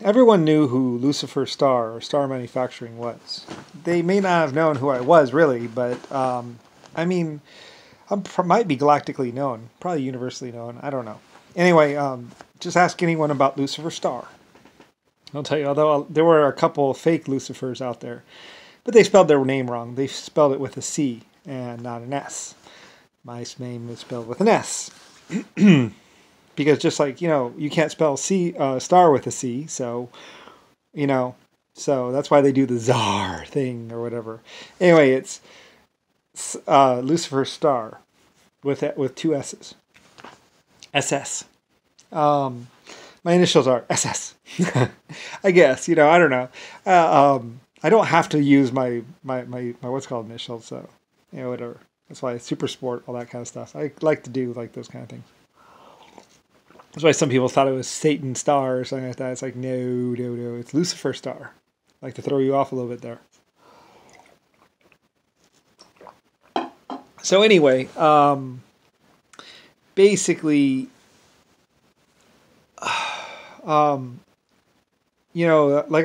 everyone knew who Lucifer Star or Star Manufacturing was. They may not have known who I was really, but I mean, might be galactically known, probably universally known. I don't know. Anyway, just ask anyone about Lucifer Star. I'll tell you. Although there were a couple of fake Lucifers out there, but they spelled their name wrong. They spelled it with a C and not an S. My name is spelled with an S. Because just like, you can't spell star with a C, so, so that's why they do the czar thing or whatever. Anyway, it's Lucifer Star with two S's. SS. My initials are SS. I guess, I don't know. I don't have to use my what's called initials, so, whatever. That's why super sport, all that kind of stuff. I like to do like those kind of things. That's why some people thought it was Satan Star or something like that. It's like, no, it's Lucifer Star. I like to throw you off a little bit there. So anyway, basically, like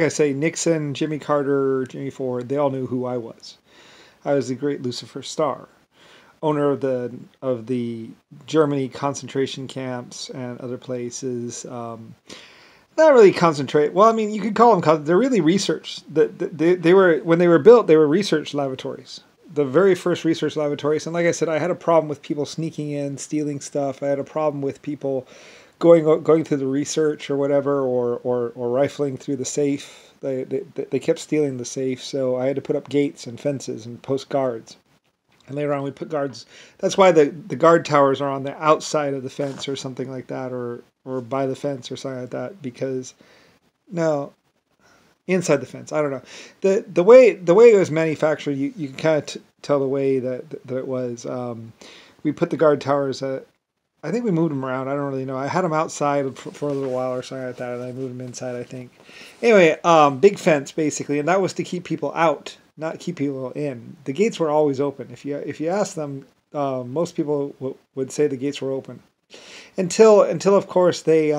I say, Nixon, Jimmy Carter, Jimmy Ford, they all knew who I was. I was the great Lucifer Star, owner of the Germany concentration camps and other places. Not really concentrate. Well, I mean, you could call them. They're really research. They were, when they were built, they were research laboratories. The very first research laboratories. And like I said, I had a problem with people sneaking in, stealing stuff. I had a problem with people going through the research or whatever, or rifling through the safe. They kept stealing the safe, so I had to put up gates and fences and post guards. And later on, we put guards. That's why the guard towers are on the outside of the fence or something like that, or by the fence or something like that. Because inside the fence. I don't know. The way it was manufactured, you can kind of tell the way that it was. We put the guard towers. I think we moved them around. I don't really know. I had them outside for a little while or something like that, and I moved them inside, I think. Anyway, big fence basically, and that was to keep people out, not keep people in. The gates were always open. If you ask them, most people would say the gates were open, until of course they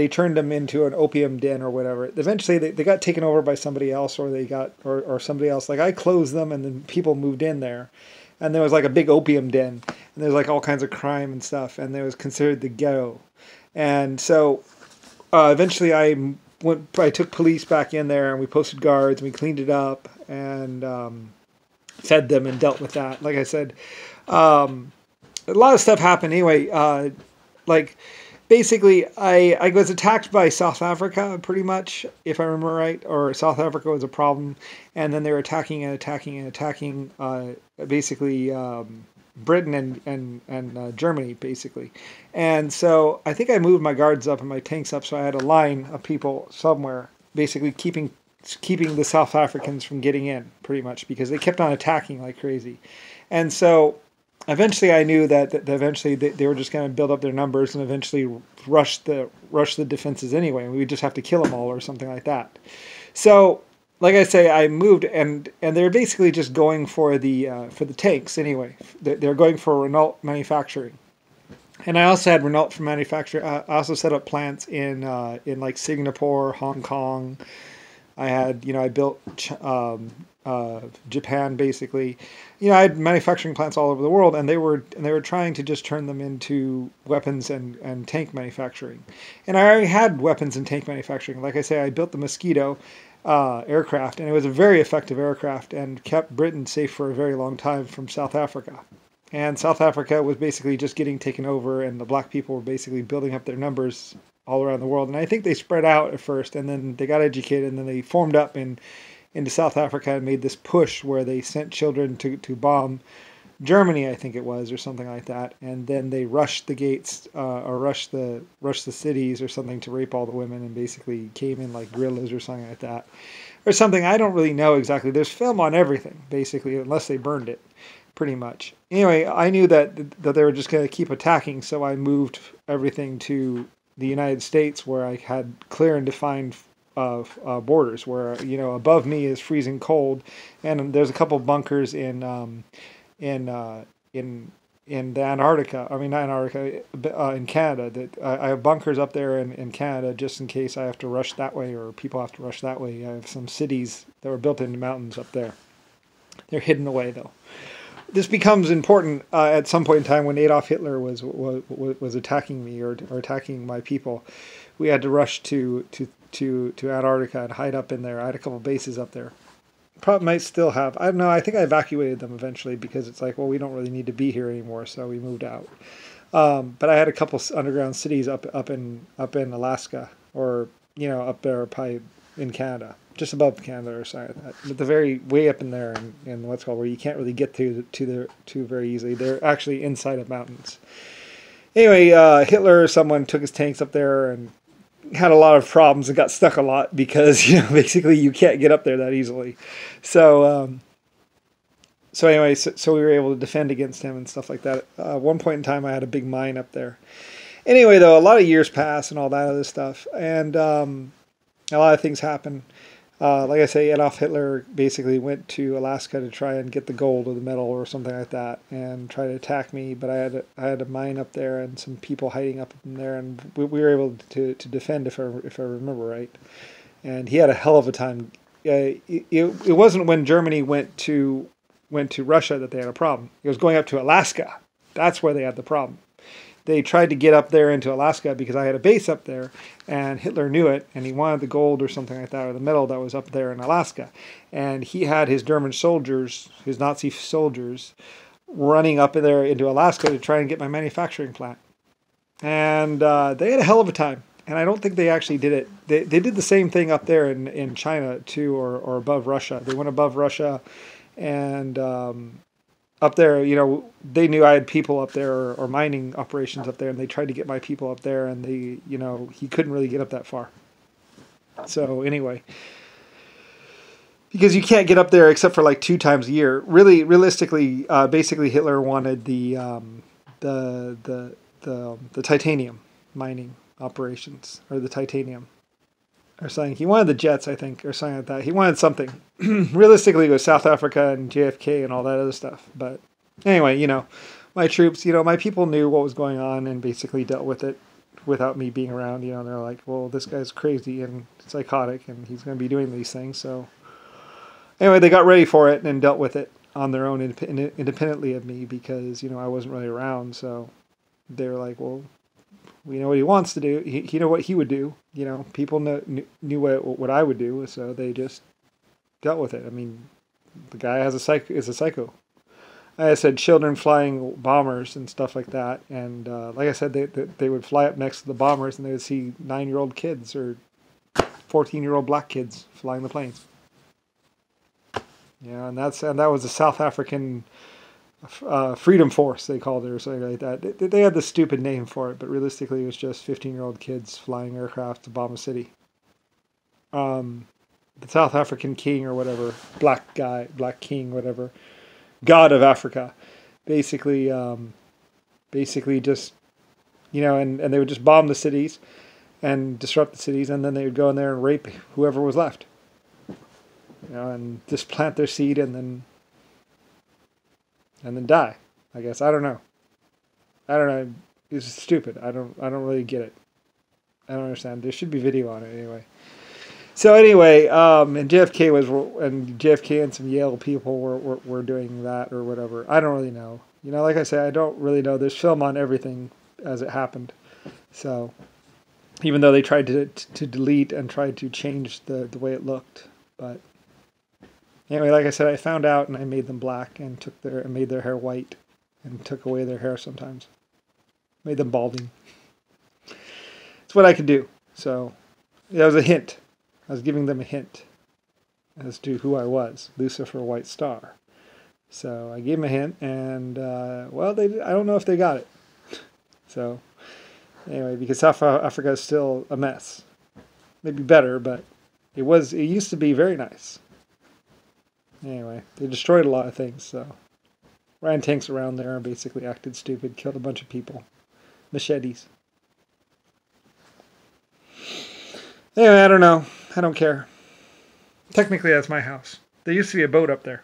turned them into an opium den or whatever. Eventually they got taken over by somebody else, or somebody else. Like I closed them, and then people moved in there, and there was like a big opium den, and there was like all kinds of crime and stuff, and it was considered the ghetto. And so eventually I took police back in there, and we posted guards, and we cleaned it up, and fed them and dealt with that. Like I said, a lot of stuff happened anyway. Like basically, I was attacked by South Africa pretty much, if I remember right, or South Africa was a problem, and then they were attacking basically Britain and Germany basically. And so I think I moved my guards up and my tanks up, so I had a line of people somewhere basically keeping the South Africans from getting in pretty much, because they kept on attacking like crazy. And so eventually I knew that eventually they were just going to build up their numbers and eventually rush the defenses anyway, and we would just have to kill them all or something like that. So like I say, I moved, and they're basically just going for the tanks anyway. They're going for Renault manufacturing, and I also had Renault for manufacturing. I also set up plants in like Singapore, Hong Kong. I had I built Japan basically. I had manufacturing plants all over the world, and they were trying to just turn them into weapons and tank manufacturing. And I already had weapons and tank manufacturing. Like I say, I built the Mosquito aircraft, and it was a very effective aircraft and kept Britain safe for a very long time from South Africa. And South Africa was basically just getting taken over, and the black people were basically building up their numbers all around the world. And I think they spread out at first, and then they got educated, and then they formed up into South Africa and made this push where they sent children to bomb Germany, I think it was, or something like that. And then they rushed the gates, or rushed the cities or something, to rape all the women, and basically came in like guerrillas or something like that. Or something, I don't really know exactly. There's film on everything, basically, unless they burned it, pretty much. Anyway, I knew that they were just going to keep attacking, so I moved everything to the United States, where I had clear and defined borders, where above me is freezing cold, and there's a couple bunkers in the Antarctica. I mean, not Antarctica, in Canada. That I have bunkers up there in Canada just in case I have to rush that way or people have to rush that way. I have some cities that were built into mountains up there. They're hidden away though. This becomes important at some point in time when Adolf Hitler was attacking me or attacking my people. We had to rush to Antarctica and hide up in there. I had a couple bases up there. Probably might still have. I don't know. I think I evacuated them eventually because it's like, well, we don't really need to be here anymore, so we moved out. But I had a couple underground cities up in Alaska, or up there, probably in Canada, just above Canada or something like that. But the very way up in there, in what's called where you can't really get to very easily. They're actually inside of mountains. Anyway, Hitler or someone took his tanks up there and had a lot of problems and got stuck a lot because basically you can't get up there that easily. So anyway, so we were able to defend against him and stuff like that. At one point in time, I had a big mine up there. Anyway, though, a lot of years pass and all that other stuff, and a lot of things happen. Like I say, Adolf Hitler basically went to Alaska to try and get the gold or the metal or something like that, and try to attack me. But I had a mine up there and some people hiding up in there, and we were able to defend, if I remember right. And he had a hell of a time. It wasn't when Germany went to Russia that they had a problem. It was going up to Alaska. That's where they had the problem. They tried to get up there into Alaska because I had a base up there, and Hitler knew it, and he wanted the gold or something like that, or the metal that was up there in Alaska. And he had his German soldiers, his Nazi soldiers, running up there into Alaska to try and get my manufacturing plant. And they had a hell of a time. And I don't think they actually did it. They did the same thing up there in China, too, or above Russia. They went above Russia, and up there, they knew I had people up there or mining operations up there, and they tried to get my people up there, and he couldn't really get up that far. So anyway, because you can't get up there except for like 2 times a year. Really, realistically, basically Hitler wanted the titanium mining operations, or the titanium, or something. He wanted the jets, I think, or something like that. He wanted something. Realistically, it was South Africa and JFK and all that other stuff. But anyway, my troops, my people knew what was going on and basically dealt with it without me being around. They're like, well, this guy's crazy and psychotic, and he's going to be doing these things. So anyway, they got ready for it and dealt with it on their own independently of me because, I wasn't really around. So they were like, well, we know what he wants to do. He know what he would do. People knew what I would do, so they just dealt with it. I mean, the guy is a psycho. I said children flying bombers and stuff like that, and like I said, they would fly up next to the bombers, and they would see 9-year-old kids or 14-year-old black kids flying the planes. And that was the South African Freedom Force, they called it, or something like that. They had the stupid name for it, but realistically it was just 15-year-old kids flying aircraft to bomb a city. The South African king or whatever, black king, whatever, god of Africa, basically just, and they would just bomb the cities and disrupt the cities, and then they would go in there and rape whoever was left, and just plant their seed and then die. I guess. I don't know. It's stupid. I don't really get it. I don't understand. There should be video on it anyway. So anyway, and JFK and some Yale people were doing that or whatever. I don't really know. Like I say, I don't really know. There's film on everything as it happened. So even though they tried to delete and tried to change the way it looked, but anyway, like I said, I found out and I made them black and made their hair white and took away their hair sometimes. Made them balding. It's what I could do. So that was a hint. I was giving them a hint as to who I was, Lucifer White Star. So I gave them a hint, and I don't know if they got it. So anyway, because South Africa is still a mess. Maybe better, but it used to be very nice. Anyway, they destroyed a lot of things, so ran tanks around there and basically acted stupid, killed a bunch of people. Machetes. Anyway, I don't know. I don't care. Technically, that's my house. There used to be a boat up there.